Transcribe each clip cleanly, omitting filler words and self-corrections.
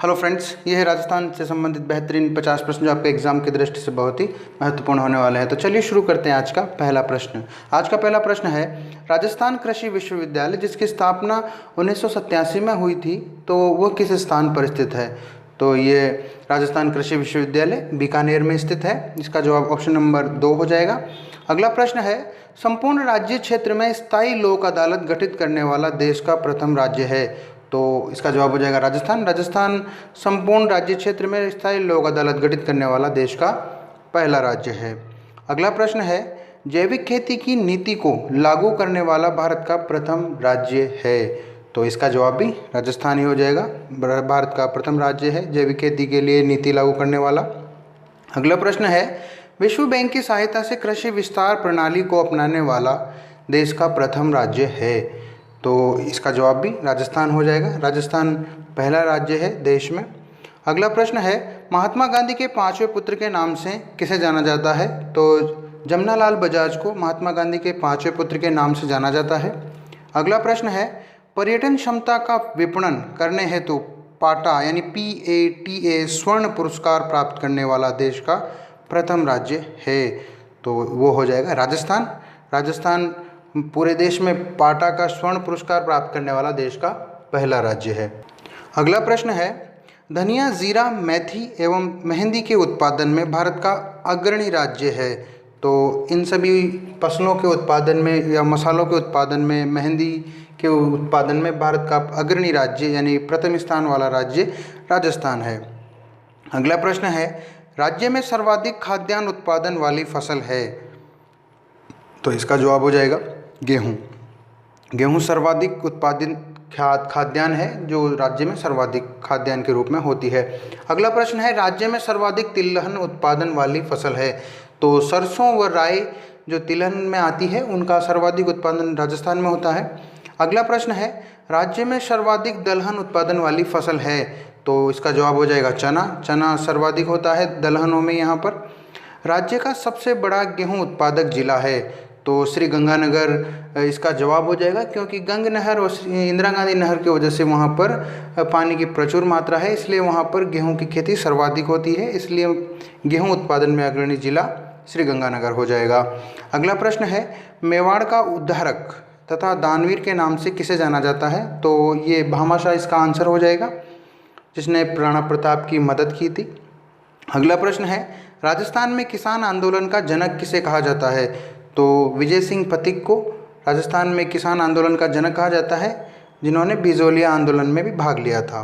Hello friends, ये है राजस्थान से संबंधित बेहतरीन 50 प्रश्न जो आपके एग्जाम की दृष्टि से बहुत ही महत्वपूर्ण होने वाले हैं। तो चलिए शुरू करते हैं आज का पहला प्रश्न। आज का पहला प्रश्न है, राजस्थान कृषि विश्वविद्यालय जिसकी स्थापना 1987 में हुई थी, तो वह किस स्थान पर स्थित है? तो ये राजस्थान कृषि विश्वविद्यालय बीकानेर में स्थित है। इसका जवाब ऑप्शन नंबर 2 हो जाएगा। अगला प्रश्न है, संपूर्ण राज्य क्षेत्र में स्थायी लोक अदालत गठित करने वाला देश का प्रथम राज्य है। तो इसका जवाब हो जाएगा राजस्थान। राजस्थान संपूर्ण राज्य क्षेत्र में स्थायी लोक अदालत गठित करने वाला देश का पहला राज्य है। अगला प्रश्न है, जैविक खेती की नीति को लागू करने वाला भारत का प्रथम राज्य है। तो इसका जवाब भी राजस्थान ही हो जाएगा। भारत का प्रथम राज्य है जैविक खेती के लिए नीति लागू करने वाला। अगला प्रश्न है, विश्व बैंक की सहायता से कृषि विस्तार प्रणाली को अपनाने वाला देश का प्रथम राज्य है। तो इसका जवाब भी राजस्थान हो जाएगा। राजस्थान पहला राज्य है देश में। अगला प्रश्न है, महात्मा गांधी के 5वें पुत्र के नाम से किसे जाना जाता है? तो जमनालाल बजाज को महात्मा गांधी के 5वें पुत्र के नाम से जाना जाता है। अगला प्रश्न है, पर्यटन क्षमता का विपणन करने हेतु पाटा यानी PATA स्वर्ण पुरस्कार प्राप्त करने वाला देश का प्रथम राज्य है। तो वो हो जाएगा राजस्थान। राजस्थान पूरे देश में पाटा का स्वर्ण पुरस्कार प्राप्त करने वाला देश का पहला राज्य है। अगला प्रश्न है, धनिया, जीरा, मेथी एवं मेहंदी के उत्पादन में भारत का अग्रणी राज्य है। तो इन सभी फसलों के उत्पादन में या मसालों के उत्पादन में, मेहंदी के उत्पादन में भारत का अग्रणी राज्य यानी प्रथम स्थान वाला राज्य राजस्थान है। अगला प्रश्न है, राज्य में सर्वाधिक खाद्यान्न उत्पादन वाली फसल है। तो इसका जवाब हो जाएगा गेहूँ। गेहूँ सर्वाधिक उत्पादित खाद्यान्न है जो राज्य में सर्वाधिक खाद्यान्न के रूप में होती है। अगला प्रश्न है, राज्य में सर्वाधिक तिलहन उत्पादन वाली फसल है। तो सरसों व राई जो तिलहन में आती है उनका सर्वाधिक उत्पादन राजस्थान में होता है। अगला प्रश्न है, राज्य में सर्वाधिक दलहन उत्पादन वाली फसल है। तो इसका जवाब हो जाएगा चना। चना सर्वाधिक होता है दलहनों में यहाँ पर। राज्य का सबसे बड़ा गेहूँ उत्पादक जिला है। तो श्री गंगानगर इसका जवाब हो जाएगा, क्योंकि गंग नहर और इंदिरा गांधी नहर की वजह से वहाँ पर पानी की प्रचुर मात्रा है, इसलिए वहाँ पर गेहूं की खेती सर्वाधिक होती है। इसलिए गेहूं उत्पादन में अग्रणी जिला श्री गंगानगर हो जाएगा। अगला प्रश्न है, मेवाड़ का उद्धारक तथा दानवीर के नाम से किसे जाना जाता है? तो ये भामाशाह इसका आंसर हो जाएगा, जिसने राणा प्रताप की मदद की थी। अगला प्रश्न है, राजस्थान में किसान आंदोलन का जनक किसे कहा जाता है? तो विजय सिंह पथिक को राजस्थान में किसान आंदोलन का जनक कहा जाता है, जिन्होंने बिजोलिया आंदोलन में भी भाग लिया था।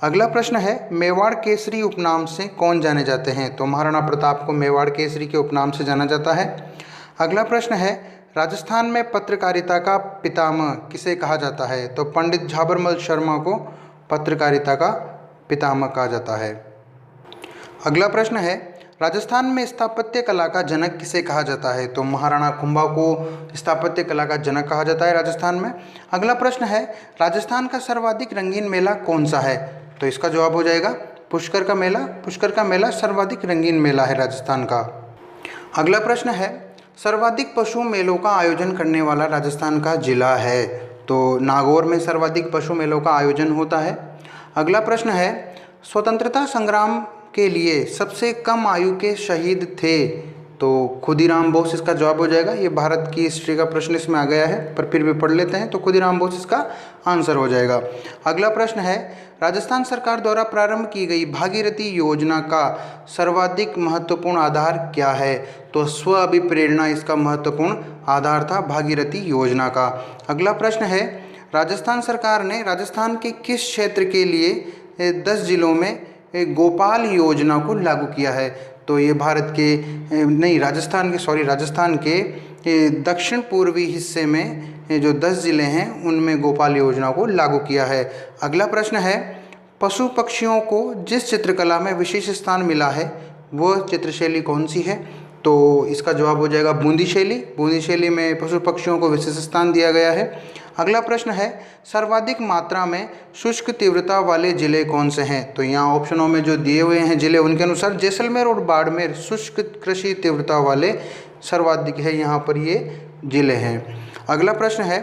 अगला प्रश्न है, मेवाड़ केसरी उपनाम से कौन जाने जाते हैं? तो महाराणा प्रताप को मेवाड़ केसरी के उपनाम से जाना जाता है। अगला प्रश्न है, राजस्थान में पत्रकारिता का पितामह किसे कहा जाता है? तो पंडित झाबरमल शर्मा को पत्रकारिता का पितामह कहा जाता है। अगला प्रश्न है, राजस्थान में स्थापत्य कला का जनक किसे कहा जाता है? तो महाराणा कुंभा को स्थापत्य कला का जनक कहा जाता है राजस्थान में। अगला प्रश्न है, राजस्थान का सर्वाधिक रंगीन मेला कौन सा है? तो इसका जवाब हो जाएगा पुष्कर का मेला। पुष्कर का मेला सर्वाधिक रंगीन मेला है राजस्थान का। अगला प्रश्न है, सर्वाधिक पशु मेलों का आयोजन करने वाला राजस्थान का जिला है। तो नागौर में सर्वाधिक पशु मेलों का आयोजन होता है। अगला प्रश्न है, स्वतंत्रता संग्राम के लिए सबसे कम आयु के शहीद थे। तो खुदीराम बोस इसका जवाब हो जाएगा। ये भारत की हिस्ट्री का प्रश्न इसमें आ गया है, पर फिर भी पढ़ लेते हैं। तो खुदीराम बोस इसका आंसर हो जाएगा। अगला प्रश्न है, राजस्थान सरकार द्वारा प्रारंभ की गई भागीरथी योजना का सर्वाधिक महत्वपूर्ण आधार क्या है? तो स्व अभिप्रेरणा इसका महत्वपूर्ण आधार था भागीरथी योजना का। अगला प्रश्न है, राजस्थान सरकार ने राजस्थान के किस क्षेत्र के लिए 10 जिलों में गोपाल योजना को लागू किया है? तो ये राजस्थान के दक्षिण पूर्वी हिस्से में जो 10 ज़िले हैं उनमें गोपाल योजना को लागू किया है। अगला प्रश्न है, पशु पक्षियों को जिस चित्रकला में विशेष स्थान मिला है वह चित्रशैली कौन सी है? तो इसका जवाब हो जाएगा बूंदी शैली। बूंदी शैली में पशु पक्षियों को विशेष स्थान दिया गया है। अगला प्रश्न है, सर्वाधिक मात्रा में शुष्क तीव्रता वाले जिले कौन से हैं? तो यहाँ ऑप्शनों में जो दिए हुए हैं जिले, उनके अनुसार जैसलमेर और बाड़मेर शुष्क कृषि तीव्रता वाले सर्वाधिक है, यहाँ पर ये जिले हैं। अगला प्रश्न है,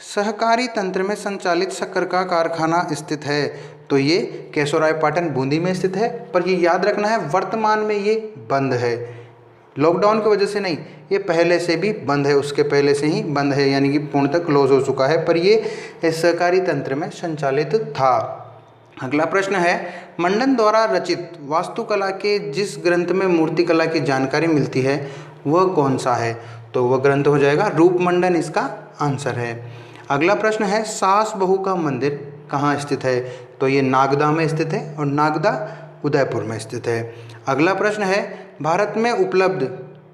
सहकारी तंत्र में संचालित शक्कर का कारखाना स्थित है? तो ये केशवरायपाटन बूंदी में स्थित है, पर ये याद रखना है वर्तमान में ये बंद है, लॉकडाउन की वजह से नहीं, ये पहले से भी बंद है, उसके पहले से ही बंद है, यानी कि पूर्णतः क्लोज हो चुका है, पर ये सहकारी तंत्र में संचालित था। अगला प्रश्न है, मंडन द्वारा रचित वास्तुकला के जिस ग्रंथ में मूर्तिकला की जानकारी मिलती है वह कौन सा है? तो वह ग्रंथ हो जाएगा रूपमंडन, इसका आंसर है। अगला प्रश्न है, सास बहू का मंदिर कहाँ स्थित है? तो ये नागदा में स्थित है, और नागदा उदयपुर में स्थित है। अगला प्रश्न है, भारत में उपलब्ध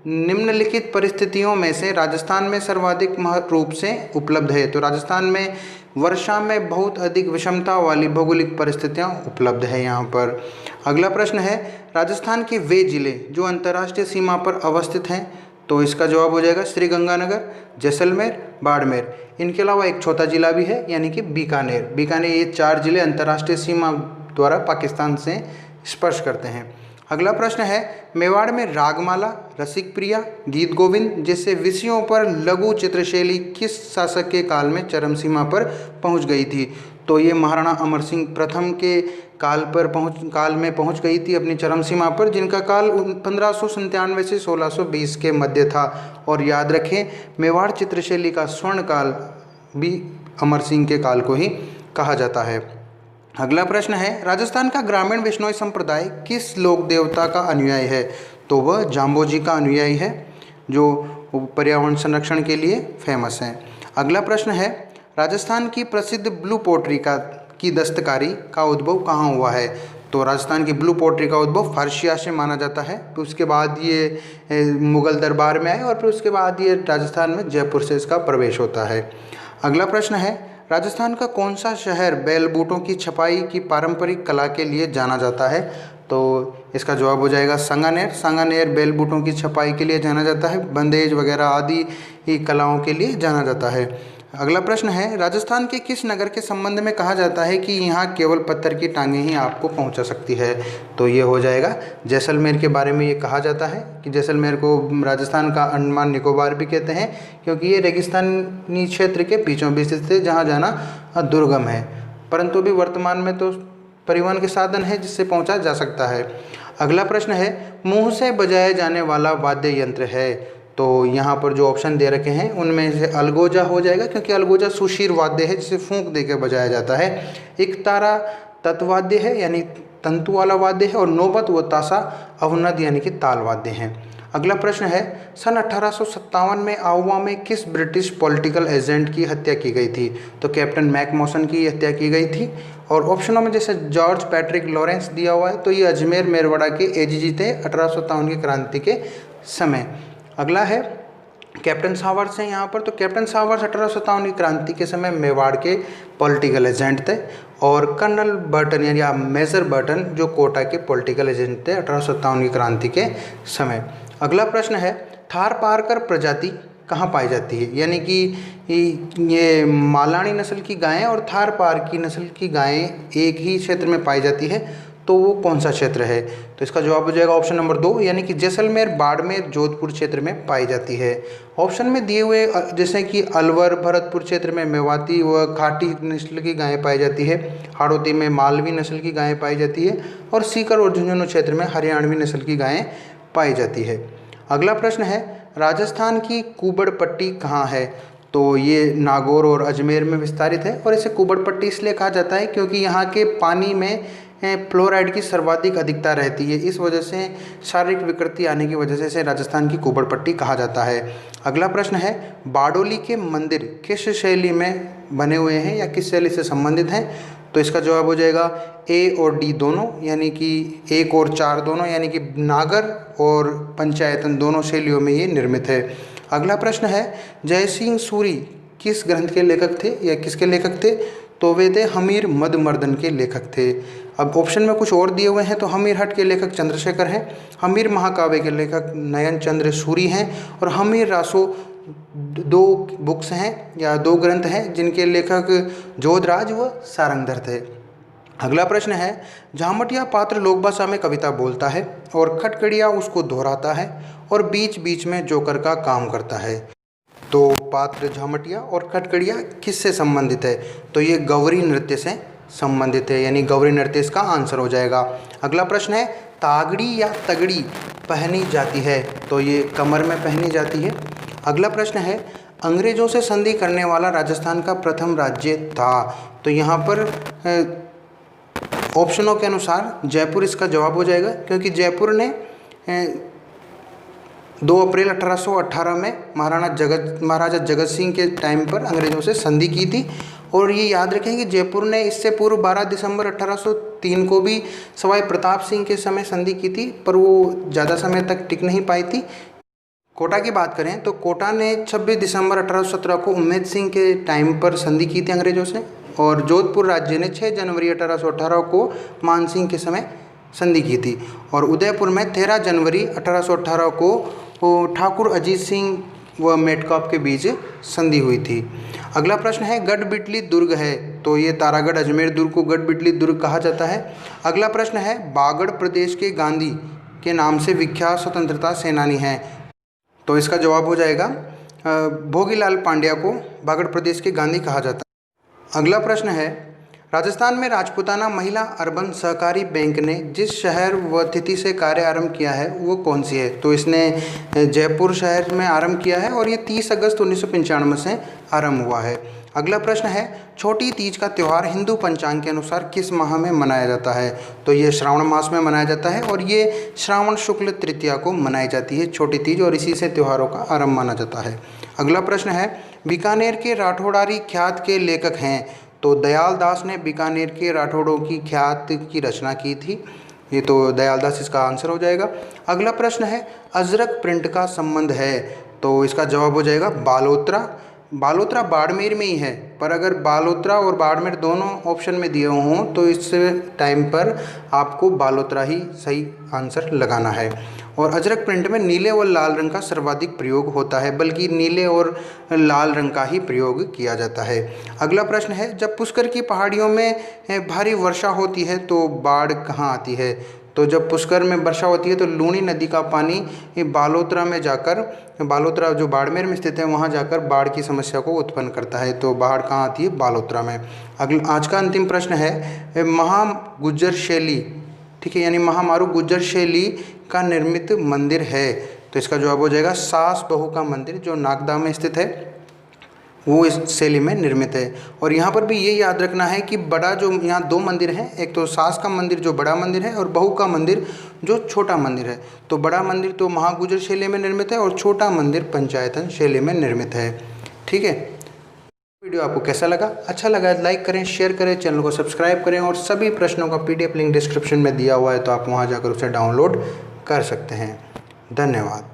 निम्नलिखित परिस्थितियों में से राजस्थान में सर्वाधिक रूप से उपलब्ध है? तो राजस्थान में वर्षा में बहुत अधिक विषमता वाली भौगोलिक परिस्थितियां उपलब्ध है यहाँ पर। अगला प्रश्न है, राजस्थान के वे जिले जो अंतर्राष्ट्रीय सीमा पर अवस्थित हैं? तो इसका जवाब हो जाएगा श्रीगंगानगर, जैसलमेर, बाड़मेर। इनके अलावा एक छोटा जिला भी है, यानी कि बीकानेर। बीकानेर, ये 4 जिले अंतर्राष्ट्रीय सीमा द्वारा पाकिस्तान से स्पर्श करते हैं। अगला प्रश्न है, मेवाड़ में रागमाला, रसिक प्रिया, गीत गोविंद जैसे विषयों पर लघु चित्रशैली किस शासक के काल में चरम सीमा पर पहुंच गई थी? तो ये महाराणा अमर सिंह प्रथम के काल में पहुंच गई थी अपनी चरम सीमा पर, जिनका काल 1597 से 1620 के मध्य था। और याद रखें, मेवाड़ चित्रशैली का स्वर्ण काल भी अमर सिंह के काल को ही कहा जाता है। अगला प्रश्न है, राजस्थान का ग्रामीण बिश्नोई संप्रदाय किस लोक देवता का अनुयायी है? तो वह जाम्बोजी का अनुयायी है, जो पर्यावरण संरक्षण के लिए फेमस है। अगला प्रश्न है, राजस्थान की प्रसिद्ध ब्लू पोट्री की दस्तकारी का उद्भव कहाँ हुआ है? तो राजस्थान की ब्लू पोट्री का उद्भव फारसिया से माना जाता है, फिर उसके बाद ये मुगल दरबार में आए, और फिर उसके बाद ये राजस्थान में जयपुर से इसका प्रवेश होता है। अगला प्रश्न है, राजस्थान का कौन सा शहर बैल बूटों की छपाई की पारंपरिक कला के लिए जाना जाता है? तो इसका जवाब हो जाएगा सांगानेर। सांगानेर बैल बूटों की छपाई के लिए जाना जाता है, बंदेज वगैरह आदि कलाओं के लिए जाना जाता है। अगला प्रश्न है, राजस्थान के किस नगर के संबंध में कहा जाता है कि यहाँ केवल पत्थर की टांगें ही आपको पहुँचा सकती है? तो ये हो जाएगा जैसलमेर के बारे में ये कहा जाता है कि जैसलमेर को राजस्थान का अंडमान निकोबार भी कहते हैं, क्योंकि ये रेगिस्तानी क्षेत्र के बीचों बीच स्थित है, जहाँ जाना दुर्गम है, परंतु भी वर्तमान में तो परिवहन के साधन है जिससे पहुँचा जा सकता है। अगला प्रश्न है, मुँह से बजाया जाने वाला वाद्य यंत्र है? तो यहाँ पर जो ऑप्शन दे रखे हैं उनमें से अलगोजा हो जाएगा, क्योंकि अलगोजा सुशीर वाद्य है जिसे फूंक देकर बजाया जाता है। एक तारा तत्वाद्य है, यानी तंतु वाला वाद्य है, और नौबत व ताशा अवनद यानी कि ताल वाद्य हैं। अगला प्रश्न है, सन 1857 में आउवा में किस ब्रिटिश पॉलिटिकल एजेंट की हत्या की गई थी? तो कैप्टन मैकमोसन की हत्या की गई थी। और ऑप्शनों में जैसे जॉर्ज पैट्रिक लॉरेंस दिया हुआ है, तो ये अजमेर मेरवाड़ा के एजीजी थे 1857 की क्रांति के समय। अगला है, कैप्टन सावर्स हैं यहाँ पर। तो कैप्टन सावर्स 1857 की क्रांति के समय मेवाड़ के पॉलिटिकल एजेंट थे, और कर्नल बर्टन यानी मेजर बर्टन जो कोटा के पॉलिटिकल एजेंट थे 1857 की क्रांति के समय। अगला प्रश्न है, थार पारकर प्रजाति कहाँ पाई जाती है? यानी कि ये मालानी नस्ल की गायें और थार पार की नस्ल की गायें एक ही क्षेत्र में पाई जाती है, तो वो कौन सा क्षेत्र है? तो इसका जवाब हो जाएगा ऑप्शन नंबर 2, यानी कि जैसलमेर, बाड़मेर, जोधपुर क्षेत्र में पाई जाती है। ऑप्शन में दिए हुए जैसे कि अलवर, भरतपुर क्षेत्र में मेवाती व खाटी नस्ल की गायें पाई जाती है, हाड़ौती में मालवी नस्ल की गायें पाई जाती है, और सीकर और झुंझुनू क्षेत्र में हरियाणवी नस्ल की गायें पाई जाती है। अगला प्रश्न है, राजस्थान की कुबड़ पट्टी कहाँ है? तो ये नागौर और अजमेर में विस्तारित है, और इसे कुबड़ पट्टी इसलिए कहा जाता है क्योंकि यहाँ के पानी में फ्लोराइड की सर्वाधिक अधिकता रहती है, इस वजह से शारीरिक विकृति आने की वजह से इसे राजस्थान की कुबड़ पट्टी कहा जाता है। अगला प्रश्न है, बारडोली के मंदिर किस शैली में बने हुए हैं या किस शैली से संबंधित हैं? तो इसका जवाब हो जाएगा ए और डी दोनों, यानी कि 1 और 4 दोनों, यानी कि नागर और पंचायतन दोनों शैलियों में ये निर्मित है। अगला प्रश्न है, जयसिंह सूरी किस ग्रंथ के लेखक थे या किसके लेखक थे? तो वे थे हमीर मदमर्दन के लेखक थे। अब ऑप्शन में कुछ और दिए हुए हैं, तो हमीर हट के लेखक चंद्रशेखर हैं, हमीर महाकाव्य के लेखक नयन चंद्र सूरी हैं, और हमीर रासो 2 बुक्स हैं या 2 ग्रंथ हैं जिनके लेखक जोधराज व सारंगधर थे। अगला प्रश्न है, झामटिया पात्र लोक भाषा में कविता बोलता है और खटखड़िया उसको दोहराता है और बीच बीच में जोकर का काम करता है। तो पात्र झामटिया और खटखड़िया किससे संबंधित है? तो ये गौरी नृत्य से संबंधित है, यानी गौरी नृत्य इसका आंसर हो जाएगा। अगला प्रश्न है, तागड़ी या तगड़ी पहनी जाती है, तो ये कमर में पहनी जाती है। अगला प्रश्न है, अंग्रेजों से संधि करने वाला राजस्थान का प्रथम राज्य था, तो यहाँ पर ऑप्शनों के अनुसार जयपुर इसका जवाब हो जाएगा, क्योंकि जयपुर ने 2 अप्रैल 1818 में महाराजा जगत सिंह के टाइम पर अंग्रेज़ों से संधि की थी। और ये याद रखें कि जयपुर ने इससे पूर्व 12 दिसंबर 1803 को भी सवाई प्रताप सिंह के समय संधि की थी, पर वो ज़्यादा समय तक टिक नहीं पाई थी। कोटा की बात करें तो कोटा ने 26 दिसंबर 1817 को उम्मेद सिंह के टाइम पर संधि की थी अंग्रेज़ों से, और जोधपुर राज्य ने 6 जनवरी 1818 को मान सिंह के समय संधि की थी, और उदयपुर में 13 जनवरी 1818 को ठाकुर अजीत सिंह व मेटकाप के बीच संधि हुई थी। अगला प्रश्न है, गढ़बिटली दुर्ग है, तो ये तारागढ़ अजमेर दुर्ग को गढ़बिटली दुर्ग कहा जाता है। अगला प्रश्न है, बागड़ प्रदेश के गांधी के नाम से विख्यात स्वतंत्रता सेनानी हैं, तो इसका जवाब हो जाएगा भोगीलाल पांड्या को बागड़ प्रदेश के गांधी कहा जाता है। अगला प्रश्न है, राजस्थान में राजपूताना महिला अर्बन सहकारी बैंक ने जिस शहर व तिथि से कार्य आरंभ किया है वो कौन सी है, तो इसने जयपुर शहर में आरंभ किया है और ये 30 अगस्त 1995 से आरंभ हुआ है। अगला प्रश्न है, छोटी तीज का त्यौहार हिंदू पंचांग के अनुसार किस माह में मनाया जाता है, तो ये श्रावण मास में मनाया जाता है, और ये श्रावण शुक्ल तृतीया को मनाई जाती है छोटी तीज, और इसी से त्योहारों का आरंभ माना जाता है। अगला प्रश्न है, बीकानेर के राठौड़ारी ख्यात के लेखक हैं, तो दयाल दास ने बीकानेर के राठौड़ों की ख्यात की रचना की थी, ये तो दयाल दास इसका आंसर हो जाएगा। अगला प्रश्न है, अजरक प्रिंट का संबंध है, तो इसका जवाब हो जाएगा बालोतरा। बालोतरा बाड़मेर में ही है, पर अगर बालोतरा और बाड़मेर दोनों ऑप्शन में दिए हों तो इस टाइम पर आपको बालोतरा ही सही आंसर लगाना है। और अजरक प्रिंट में नीले और लाल रंग का सर्वाधिक प्रयोग होता है, बल्कि नीले और लाल रंग का ही प्रयोग किया जाता है। अगला प्रश्न है, जब पुष्कर की पहाड़ियों में भारी वर्षा होती है तो बाढ़ कहाँ आती है, तो जब पुष्कर में वर्षा होती है तो लूनी नदी का पानी बालोतरा में जाकर, बालोतरा जो बाड़मेर में स्थित है वहाँ जाकर बाढ़ की समस्या को उत्पन्न करता है, तो बाढ़ कहाँ आती है, बालोतरा में। अगला आज का अंतिम प्रश्न है, महागुज्जर शैली, ठीक है, यानी महामारू गुज्जर शैली का निर्मित मंदिर है, तो इसका जवाब हो जाएगा सास बहू का मंदिर, जो नागदा में स्थित है, वो इस शैली में निर्मित है। और यहाँ पर भी ये याद रखना है कि बड़ा जो यहाँ 2 मंदिर हैं, एक तो सास का मंदिर जो बड़ा मंदिर है और बहू का मंदिर जो छोटा मंदिर है, तो बड़ा मंदिर तो महागुजर शैली में निर्मित है और छोटा मंदिर पंचायतन शैली में निर्मित है। ठीक है, वीडियो आपको कैसा लगा? अच्छा लगा लाइक करें, शेयर करें, चैनल को सब्सक्राइब करें, और सभी प्रश्नों का PDF लिंक डिस्क्रिप्शन में दिया हुआ है, तो आप वहाँ जाकर उसे डाउनलोड कर सकते हैं। धन्यवाद।